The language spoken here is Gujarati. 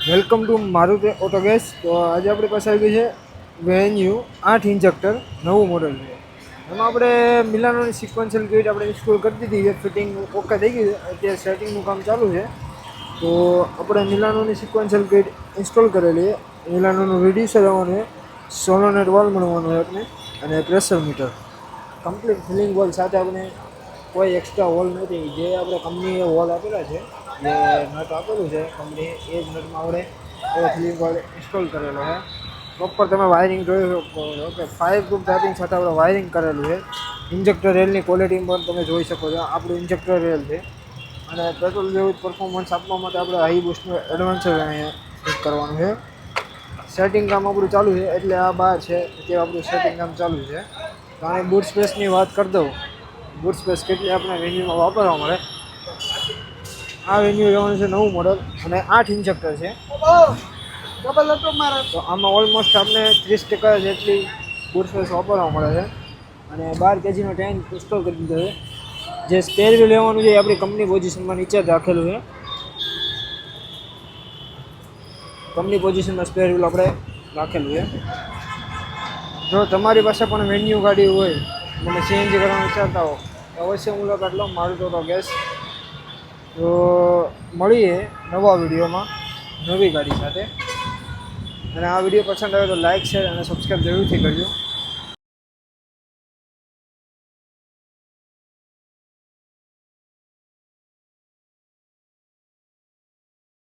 Welcome to Maruti auto gas. તો આજે આપણી પાસે આવી ગઈ છે વેન્યુ 8 ઇન્જેક્ટર નવું મોડલ છે. એમાં આપણે મિલાનોની સિક્વન્શિયલ કિટ આપણે ઇન્સ્ટોલ કરી દીધી છે. ફિટિંગ ઓકે થઈ ગઈ છે. અત્યારે સેટિંગનું કામ ચાલુ છે. તો આપણે મિલાનોની સિક્વન્શિયલ કિટ ઇન્સ્ટોલ કરેલી છે. મિલાનોનું રિડ્યુસર આવવાનું છે, સોલોનેટ વોલ મળવાનું છે આપણે, અને pressure meter complete filling wall સાથે આપણે કોઈ એક્સ્ટ્રા વોલ નથી. જે આપણે કંપનીએ વોલ આપેલા છે, જે નટ આપેલું છે કંપની, એ જ નટમાં આપણે એ ફિલિંગ વોલ ઇન્સ્ટોલ કરેલો છે. પ્રોપર તમે વાયરિંગ જોઈ શકો છો કે 5 ગ્રુપ ટાઈપિંગ સાથે આપણે વાયરિંગ કરેલું છે. ઇન્જેક્ટર રેલની ક્વોલિટી પણ તમે જોઈ શકો છો. આપણું ઇન્જેક્ટર રેલ છે અને પેટ્રોલ જેવું પરફોર્મન્સ આપવા માટે આપણે હાઈ બૂસ્ટનું એડવાન્સર અહીંયા ફિટ કરવાનું છે. સેટિંગ કામ આપણું ચાલુ છે, એટલે આ બહાર છે તે આપણું સેટિંગ કામ ચાલુ છે. તો આની બૂટ સ્પેસની વાત કરી દઉં, બૂટ સ્પેસ કેટલી આપણે વેન્યુમાં વાપરવા મળે. આ વેન્યુ લેવાનું છે નવું મોડલ અને 8 ઇન્જેક્ટર છે. તો આમાં ઓલમોસ્ટ આપણે 30% જેટલી બૂટ સ્પેસ વાપરવા મળે છે અને 12 કેજીનો ટેન્ક ઇન્સ્ટોલ કરી દીધો છે. જે સ્પેર વ્હીલ લેવાનું છે એ આપણી કંપની પોઝિશનમાં નીચે જ રાખેલું છે. કંપની પોઝિશનમાં સ્પેર વ્હીલ આપણે રાખેલું છે. જો તમારી પાસે પણ વેન્યુ ગાડી હોય, તમે સીએનજી કરવાનું વિચારતા હો, તો અવશ્ય મુલાકાત લો મારુતિ ઓટો ગેસ. તો મળીએ નવા વિડીયોમાં નવી ગાડી સાથે. અને આ વિડીયો પસંદ આવે તો લાઇક, શેર અને સબસ્ક્રાઈબ જરૂરથી કરજો.